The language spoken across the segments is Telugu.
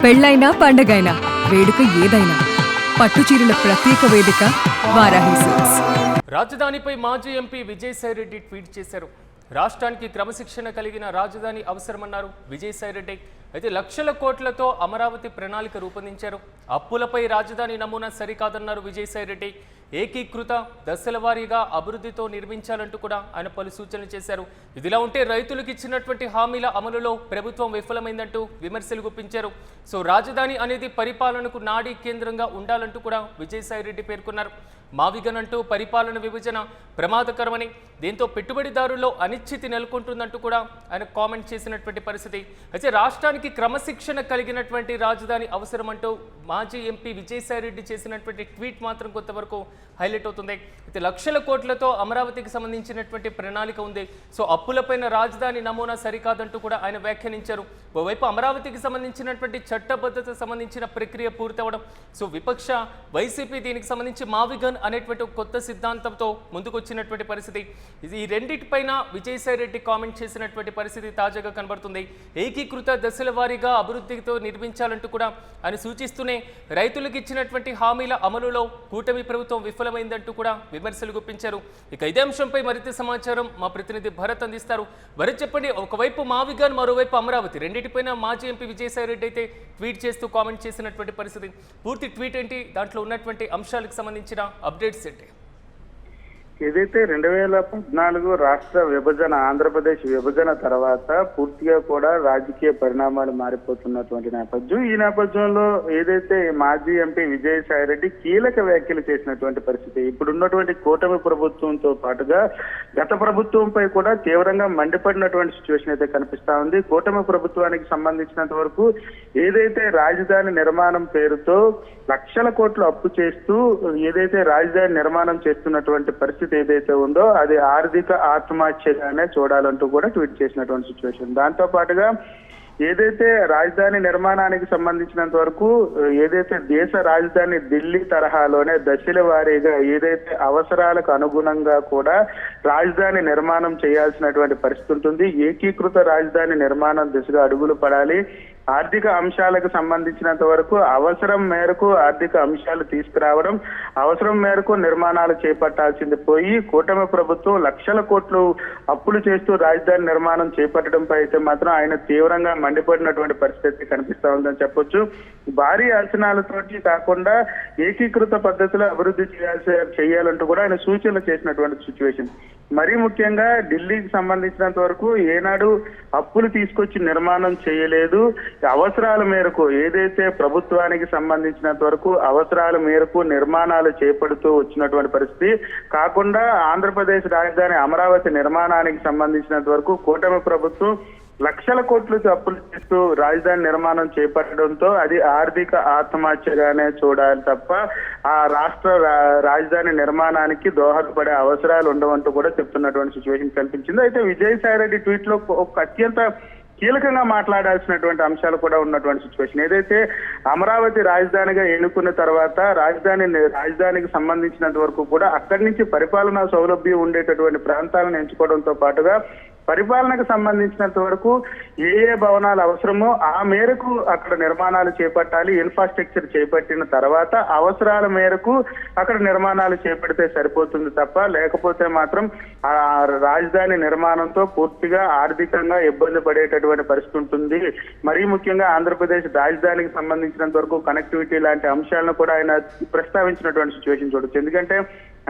పెళ్ళైనా పండగైనా వేడుక ఏదైనా పట్టుచీరల ప్రత్యేక వేదిక వారాహి సిల్క్స్. రాజధానిపై మాజీ ఎంపీ విజయసాయిరెడ్డి ట్వీట్ చేశారు. రాష్ట్రానికి క్రమశిక్షణ కలిగిన రాజధాని అవసరమన్నారు విజయసాయిరెడ్డి. అయితే లక్షల కోట్లతో అమరావతి ప్రణాళిక రూపొందించారు. అప్పులపై రాజధాని నమూనా సరికాదన్నారు విజయసాయిరెడ్డి. ఏకీకృత దశల వారీగా అభివృద్ధితో నిర్మించాలంటూ కూడా ఆయన పలు సూచనలు చేశారు. ఇదిలా ఉంటే రైతులకు ఇచ్చినటువంటి హామీల అమలులో ప్రభుత్వం విఫలమైందంటూ విమర్శలు గుప్పించారు. సో రాజధాని అనేది పరిపాలనకు నాడీ కేంద్రంగా ఉండాలంటూ కూడా విజయసాయిరెడ్డి పేర్కొన్నారు. మావిగన్ అంటూ పరిపాలన విభజన ప్రమాదకరమని, దీంతో పెట్టుబడిదారుల్లో అనిశ్చితి నెలకొంటుందంటూ కూడా ఆయన కామెంట్ చేసినటువంటి పరిస్థితి. అయితే రాష్ట్రానికి క్రమశిక్షణ కలిగినటువంటి రాజధాని అవసరమంటూ మాజీ ఎంపీ విజయసాయిరెడ్డి చేసినటువంటి ట్వీట్ మాత్రం కొంతవరకు హైలైట్ అవుతుంది. అయితే లక్షల కోట్లతో అమరావతికి సంబంధించినటువంటి ప్రణాళిక ఉంది. సో అప్పులపైన రాజధాని నమూనా సరికాదంటూ కూడా ఆయన వ్యాఖ్యానించారు. ఓవైపు అమరావతికి సంబంధించినటువంటి చట్టబద్ధత సంబంధించిన ప్రక్రియ పూర్తవడం, సో విపక్ష వైసీపీ దీనికి సంబంధించి మావిగన్ అనేటువంటి కొత్త సిద్ధాంతంతో ముందుకు వచ్చినటువంటి పరిస్థితి. ఈ రెండింటిపైన విజయసాయిరెడ్డి కామెంట్ చేసినటువంటి పరిస్థితి తాజాగా కనబడుతుంది. ఏకీకృత దశల వారీగా అభివృద్ధితో నిర్మించాలంటూ కూడా ఆయన సూచిస్తూనే రైతులకు ఇచ్చినటువంటి హామీల అమలులో కూటమి ప్రభుత్వం విఫలమైందంటూ కూడా విమర్శలు గుప్పించారు. ఇక ఇదే అంశంపై మరింత సమాచారం మా ప్రతినిధి భరత్ అందిస్తారు. భరత్, చెప్పండి, ఒకవైపు మావిగన్, మరోవైపు అమరావతి, రెండింటిపైన మాజీ ఎంపీ విజయసాయిరెడ్డి అయితే ట్వీట్ చేస్తూ కామెంట్ చేసినటువంటి పరిస్థితి. పూర్తి ట్వీట్ ఏంటి, దాంట్లో ఉన్నటువంటి అంశాలకు సంబంధించిన అప్డేట్స్ ఏంటి? ఏదైతే 2014 రాష్ట్ర విభజన, ఆంధ్రప్రదేశ్ విభజన తర్వాత పూర్తిగా కూడా రాజకీయ పరిణామాలు మారిపోతున్నటువంటి నేపథ్యం. ఈ నేపథ్యంలో ఏదైతే మాజీ ఎంపీ విజయసాయిరెడ్డి కీలక వ్యాఖ్యలు చేసినటువంటి పరిస్థితి. ఇప్పుడున్నటువంటి కూటమి ప్రభుత్వంతో పాటుగా గత ప్రభుత్వంపై కూడా తీవ్రంగా మండిపడినటువంటి సిచ్యువేషన్ అయితే కనిపిస్తా ఉంది. కూటమి ప్రభుత్వానికి సంబంధించినంత వరకు ఏదైతే రాజధాని నిర్మాణం పేరుతో లక్షల కోట్లు అప్పు చేస్తూ ఏదైతే రాజధాని నిర్మాణం చేస్తున్నటువంటి పరిస్థితి ఏదైతే ఉందో అది ఆర్థిక ఆత్మహత్యగానే చూడాలంటూ కూడా ట్వీట్ చేసినటువంటి సిచ్యువేషన్. దాంతో పాటుగా ఏదైతే రాజధాని నిర్మాణానికి సంబంధించినంత వరకు ఏదైతే దేశ రాజధాని ఢిల్లీ తరహాలోనే దశల వారీగా ఏదైతే అవసరాలకు అనుగుణంగా కూడా రాజధాని నిర్మాణం చేయాల్సినటువంటి పరిస్థితి ఉంటుంది. ఏకీకృత రాజధాని నిర్మాణం దిశగా అడుగులు పడాలి. ఆర్థిక అంశాలకు సంబంధించినంత వరకు అవసరం మేరకు ఆర్థిక అంశాలు తీసుకురావడం, అవసరం మేరకు నిర్మాణాలు చేపట్టాల్సింది పోయి కూటమి ప్రభుత్వం లక్షల కోట్లు అప్పులు చేస్తూ రాజధాని నిర్మాణం చేపట్టడంపై అయితే మాత్రం ఆయన తీవ్రంగా మండిపడినటువంటి పరిస్థితి కనిపిస్తా ఉందని చెప్పొచ్చు. భారీ అంచనాలతోటి కాకుండా ఏకీకృత పద్ధతిలో అభివృద్ధి చేయాలంటూ కూడా ఆయన సూచనలు చేసినటువంటి సిచ్యువేషన్. మరీ ముఖ్యంగా ఢిల్లీకి సంబంధించినంత వరకు ఏనాడు అప్పులు తీసుకొచ్చి నిర్మాణం చేయలేదు. అవసరాల మేరకు ఏదైతే ప్రభుత్వానికి సంబంధించినంత వరకు అవసరాల మేరకు నిర్మాణాలు చేపడుతూ వచ్చినటువంటి పరిస్థితి కాకుండా ఆంధ్రప్రదేశ్ రాజధాని అమరావతి నిర్మాణానికి సంబంధించినంత వరకు కూటమి ప్రభుత్వం లక్షల కోట్లు అప్పులు చేస్తూ రాజధాని నిర్మాణం చేపట్టడంతో అది ఆర్థిక ఆత్మహత్యగానే చూడాలి తప్ప ఆ రాష్ట్ర రాజధాని నిర్మాణానికి దోహదపడే అవసరాలు ఉండవంటూ కూడా చెప్తున్నటువంటి సిచ్యువేషన్ కనిపించింది. అయితే విజయసాయిరెడ్డి ట్వీట్ లో ఒక అత్యంత కీలకంగా మాట్లాడాల్సినటువంటి అంశాలు కూడా ఉన్నటువంటి సిచ్యువేషన్. ఏదైతే అమరావతి రాజధానిగా ఎన్నుకున్న తర్వాత రాజధానికి సంబంధించినంత వరకు కూడా అక్కడి నుంచి పరిపాలనా సౌలభ్యం ఉండేటటువంటి ప్రాంతాలను ఎంచుకోవడంతో పాటుగా పరిపాలనకు సంబంధించినంత వరకు ఏ భవనాలు అవసరమో ఆ మేరకు అక్కడ నిర్మాణాలు చేపట్టాలి. ఇన్ఫ్రాస్ట్రక్చర్ చేపట్టిన తర్వాత అవసరాల మేరకు అక్కడ నిర్మాణాలు చేపడితే సరిపోతుంది తప్ప లేకపోతే మాత్రం ఆ రాజధాని నిర్మాణంతో పూర్తిగా ఆర్థికంగా ఇబ్బంది పడేటటువంటి పరిస్థితి ఉంటుంది. మరీ ముఖ్యంగా ఆంధ్రప్రదేశ్ రాజధానికి సంబంధించినంత వరకు కనెక్టివిటీ లాంటి అంశాలను కూడా ఆయన ప్రస్తావించినటువంటి సిచ్యువేషన్ చూడొచ్చు. ఎందుకంటే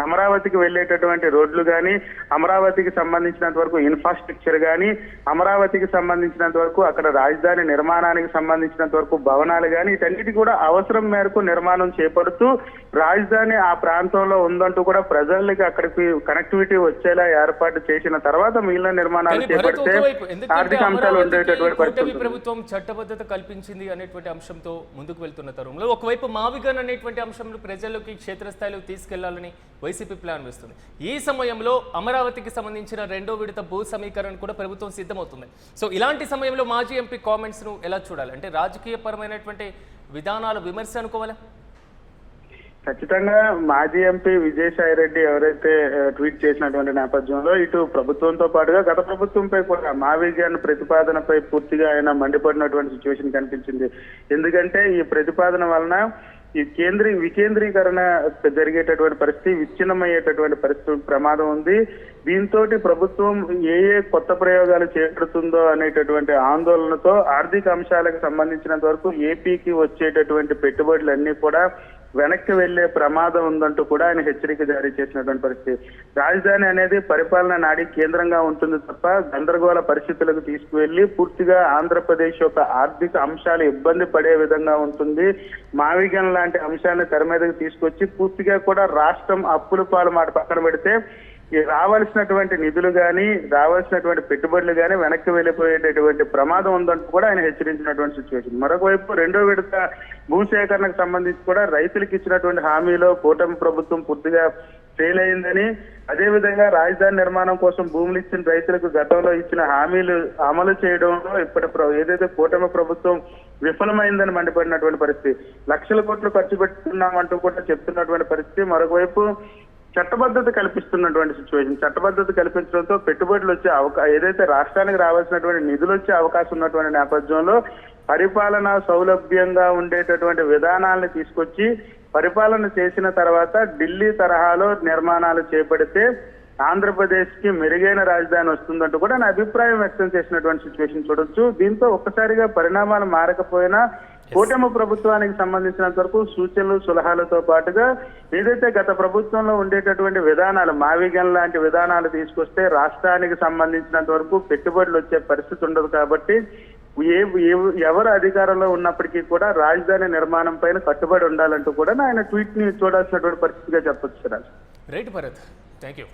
అమరావతికి వెళ్ళేటటువంటి రోడ్లు కానీ, అమరావతికి సంబంధించినంత వరకు ఇన్ఫ్రాస్ట్రక్చర్ కానీ, అమరావతికి సంబంధించినంత వరకు అక్కడ రాజధాని నిర్మాణానికి సంబంధించినంత వరకు భవనాలు కానీ వీటన్నిటి కూడా అవసరం మేరకు నిర్మాణం చేపడుతూ రాజధాని ఆ ప్రాంతంలో ఉందంటూ కూడా ప్రజలకి అక్కడికి కనెక్టివిటీ వచ్చేలా ఏర్పాటు చేసిన తర్వాత మిగిలిన నిర్మాణాలు చేపడితే ఆర్థిక అంశాలు ఉండేటటువంటి పరిస్థితి. ప్రభుత్వం చట్టబద్ధత కల్పించింది అనేటువంటి అంశంతో ముందుకు వెళ్తున్న తరుణంలో ఒకవైపు మావిగన్ అనేటువంటి అంశంలో ప్రజల్లోకి క్షేత్రస్థాయిలో తీసుకెళ్లాలని వైసీపీ ప్లాన్ వేస్తుంది. ఈ సమయంలో అమరావతికి సంబంధించిన రెండో విడత భూ సమీకరణ కూడా ప్రభుత్వం సిద్ధమవుతుంది. సో ఇలాంటి సమయంలో మాజీ ఎంపీ కామెంట్స్ ను ఎలా చూడాలి? అంటే రాజకీయ పరమైనటువంటి విధానాల విమర్శ అనుకోవాలా? ఖచ్చితంగా మాజీ ఎంపీ విజయసాయి రెడ్డి ఎవరైతే ట్వీట్ చేసినటువంటి నేపథ్యంలో ఇటు ప్రభుత్వంతో పాటుగా గత ప్రభుత్వంపై కూడా మావిగన్ ప్రతిపాదనపై పూర్తిగా ఆయన మండిపడినటువంటి సిచ్యువేషన్ కనిపించింది. ఎందుకంటే ఈ ప్రతిపాదన వలన ఈ వికేంద్రీకరణ జరిగేటటువంటి పరిస్థితి, విచ్ఛిన్నమయ్యేటటువంటి పరిస్థితి ప్రమాదం ఉంది. దీంతో ప్రభుత్వం ఏ కొత్త ప్రయోగాలు చేపడుతుందో అనేటటువంటి ఆందోళనతో ఆర్థిక అంశాలకు సంబంధించినంత వరకు ఏపీకి వచ్చేటటువంటి పెట్టుబడులన్నీ కూడా వెనక్కి వెళ్లే ప్రమాదం ఉందంటూ కూడా ఆయన హెచ్చరిక జారీ చేసినటువంటి పరిస్థితి. రాజధాని అనేది పరిపాలన నాడి కేంద్రంగా ఉంటుంది తప్ప గందరగోళ పరిస్థితులకు తీసుకువెళ్లి పూర్తిగా ఆంధ్రప్రదేశ్ యొక్క ఆర్థిక అంశాలు ఇబ్బంది పడే విధంగా ఉంటుంది. మావిగన్ లాంటి అంశాలను తెర మీదకి తీసుకొచ్చి పూర్తిగా కూడా రాష్ట్రం అప్పుల పాలు మాట పక్కన పెడితే రావాల్సినటువంటి నిధులు కానీ రావాల్సినటువంటి పెట్టుబడులు కానీ వెనక్కి వెళ్ళిపోయేటటువంటి ప్రమాదం ఉందంటూ కూడా ఆయన హెచ్చరించినటువంటి సిచ్యువేషన్. మరొక వైపు రెండో విడత భూసేకరణకు సంబంధించి కూడా రైతులకు ఇచ్చినటువంటి హామీలో కూటమి ప్రభుత్వం పూర్తిగా ఫెయిల్ అయిందని, అదేవిధంగా రాజధాని నిర్మాణం కోసం భూములు ఇచ్చిన రైతులకు గతంలో ఇచ్చిన హామీలు అమలు చేయడంలో ఏదైతే కూటమి ప్రభుత్వం విఫలమైందని మండిపడినటువంటి పరిస్థితి. లక్షల కోట్లు ఖర్చు పెట్టుకున్నామంటూ కూడా చెప్తున్నటువంటి పరిస్థితి. మరొక వైపు చట్టబద్ధత కల్పిస్తున్నటువంటి సిచ్యువేషన్. చట్టబద్ధత కల్పించడంతో పెట్టుబడులు వచ్చే ఏదైతే రాష్ట్రానికి రావాల్సినటువంటి నిధులు వచ్చే అవకాశం ఉన్నటువంటి నేపథ్యంలో పరిపాలన సౌలభ్యంగా ఉండేటటువంటి విధానాలను తీసుకొచ్చి పరిపాలన చేసిన తర్వాత ఢిల్లీ తరహాలో నిర్మాణాలు చేపడితే ఆంధ్రప్రదేశ్ కి మెరుగైన రాజధాని వస్తుందంటూ కూడా నా అభిప్రాయం వ్యక్తం చేసినటువంటి సిచ్యువేషన్ చూడొచ్చు. దీంతో ఒక్కసారిగా పరిణామాలు మారకపోయినా కూటమి ప్రభుత్వానికి సంబంధించినంత వరకు సూచనలు సలహాలతో పాటుగా ఏదైతే గత ప్రభుత్వంలో ఉండేటటువంటి విధానాలు మావిగన్ లాంటి విధానాలు తీసుకొస్తే రాష్ట్రానికి సంబంధించినంత వరకు పెట్టుబడులు వచ్చే పరిస్థితి ఉండదు. కాబట్టి ఎవరు అధికారంలో ఉన్నప్పటికీ కూడా రాజధాని నిర్మాణం పైన కట్టుబడి ఉండాలంటూ కూడా ఆయన ట్వీట్ ని చూడాల్సినటువంటి పరిస్థితిగా చెప్పొచ్చు. Right Bharat, thank you.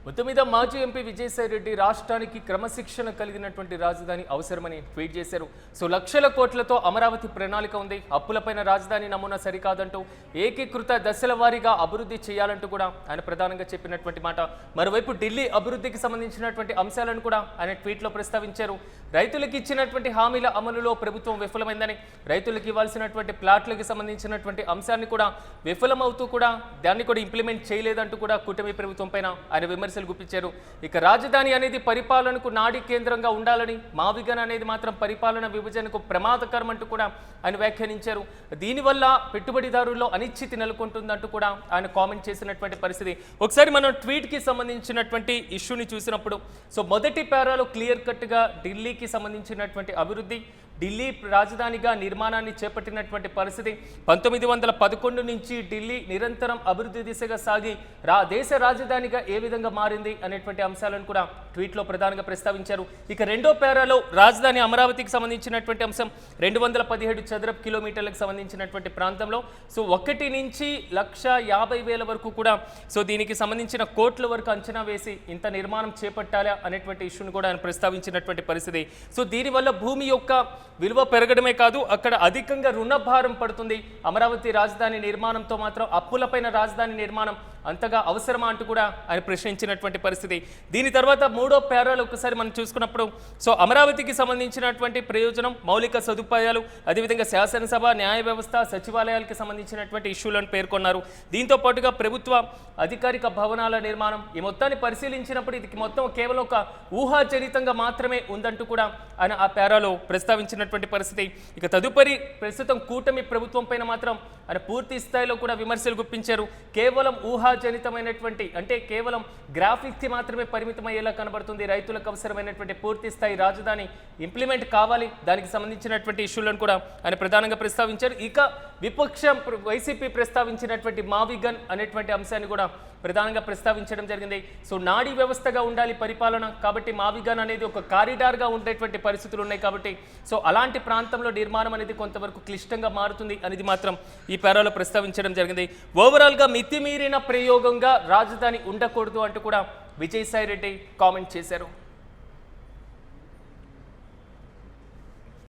మొత్తం మీద మాజీ ఎంపీ విజయసాయి రెడ్డి రాష్ట్రానికి క్రమశిక్షణ కలిగినటువంటి రాజధాని అవసరమని ట్వీట్ చేశారు. సో లక్షల కోట్లతో అమరావతి ప్రణాళిక ఉంది, అప్పులపైన రాజధాని నమూనా సరికాదంటూ ఏకీకృత దశల వారీగా అభివృద్ధి చేయాలంటూ కూడా ఆయన ప్రధానంగా చెప్పినటువంటి మాట. మరోవైపు ఢిల్లీ అభివృద్ధికి సంబంధించినటువంటి అంశాలను కూడా ఆయన ట్వీట్లో ప్రస్తావించారు. రైతులకు ఇచ్చినటువంటి హామీల అమలులో ప్రభుత్వం విఫలమైందని, రైతులకు ఇవ్వాల్సినటువంటి ప్లాట్లకు సంబంధించినటువంటి అంశాన్ని కూడా విఫలమవుతూ కూడా దాన్ని కూడా ఇంప్లిమెంట్ చేయలేదంటూ కూడా కూటమి ప్రభుత్వం పైన ఆయన విమర్శలు గుప్పించారు. ఇక రాజధాని అనేది పరిపాలనకు నాడి కేంద్రంగా ఉండాలని, మావిగన్ అనేది మాత్రం పరిపాలన విభజనకు ప్రమాదకరం అంటూ కూడా ఆయన వ్యాఖ్యానించారు. దీనివల్ల పెట్టుబడిదారుల్లో అనిశ్చితి నెలకొంటుందంటూ కూడా ఆయన కామెంట్ చేసినటువంటి పరిస్థితి. ఒకసారి మనం ట్వీట్కి సంబంధించినటువంటి ఇష్యూని చూసినప్పుడు సో మొదటి పేరాలో క్లియర్ కట్గా ఢిల్లీకి సంబంధించినటువంటి అభివృద్ధి, ఢిల్లీ రాజధానిగా నిర్మాణాన్ని చేపట్టినటువంటి పరిస్థితి, 1911 నుంచి ఢిల్లీ నిరంతరం అభివృద్ధి దిశగా సాగి దేశ రాజధానిగా ఏ విధంగా మారింది అనేటువంటి అంశాలను కూడా ట్వీట్లో ప్రధానంగా ప్రస్తావించారు. ఇక రెండో పేరాలో రాజధాని అమరావతికి సంబంధించినటువంటి అంశం 217 చదరపు కిలోమీటర్లకు సంబంధించినటువంటి ప్రాంతంలో సో 1 నుంచి 1,50,000 వరకు కూడా సో దీనికి సంబంధించిన కోట్ల వరకు అంచనా వేసి ఇంత నిర్మాణం చేపట్టాలా అనేటువంటి ఇష్యూను కూడా ఆయన ప్రస్తావించినటువంటి పరిస్థితి. సో దీనివల్ల భూమి యొక్క విలువ పెరగడమే కాదు, అక్కడ అధికంగా రుణభారం పడుతుంది. అమరావతి రాజధాని నిర్మాణంతో మాత్రం అప్పులపైన రాజధాని నిర్మాణం అంతగా అవసరమా అంటూ కూడా ఆయన ప్రశ్నించినటువంటి పరిస్థితి. దీని తర్వాత మూడో పేరాలు ఒకసారి మనం చూసుకున్నప్పుడు సో అమరావతికి సంబంధించినటువంటి ప్రయోజనం, మౌలిక సదుపాయాలు, అదేవిధంగా శాసనసభ, న్యాయ వ్యవస్థ, సచివాలయాలకు సంబంధించినటువంటి ఇష్యూలను పేర్కొన్నారు. దీంతో పాటుగా ప్రభుత్వ అధికారిక భవనాల నిర్మాణం, ఈ మొత్తాన్ని పరిశీలించినప్పుడు ఇది మొత్తం కేవలం ఒక ఊహాజనితంగా మాత్రమే ఉందంటూ కూడా ఆయన ఆ పేరాలో ప్రస్తావించినటువంటి పరిస్థితి. ఇక తదుపరి ప్రస్తుతం కూటమి ప్రభుత్వం పైన మాత్రం ఆయన పూర్తి స్థాయిలో కూడా విమర్శలు గుప్పించారు. కేవలం ఊహాజనితమైనటువంటి అంటే కేవలం గ్రాఫిక్స్కి మాత్రమే పరిమితమయ్యేలా కనబడుతుంది. రైతులకు అవసరమైనటువంటి పూర్తి స్థాయి రాజధాని ఇంప్లిమెంట్ కావాలి, దానికి సంబంధించినటువంటి ఇష్యూలను కూడా ఆయన ప్రధానంగా ప్రస్తావించారు. ఇక విపక్షం వైసీపీ ప్రస్తావించినటువంటి మావిగన్ అనేటువంటి అంశాన్ని కూడా ప్రధానంగా ప్రస్తావించడం జరిగింది. సో నాడీ వ్యవస్థగా ఉండాలి పరిపాలన, కాబట్టి మావిగన్ అనేది ఒక కారిడార్గా ఉండేటువంటి పరిస్థితులు ఉన్నాయి. కాబట్టి సో అలాంటి ప్రాంతంలో నిర్మాణం అనేది కొంతవరకు క్లిష్టంగా మారుతుంది అనేది మాత్రం ఈ పేరాలో ప్రస్తావించడం జరిగింది. ఓవరాల్గా మితిమీరిన ప్రయోగంగా రాజధాని ఉండకూడదు అంటూ కూడా విజయసాయి రెడ్డి కామెంట్ చేశారు.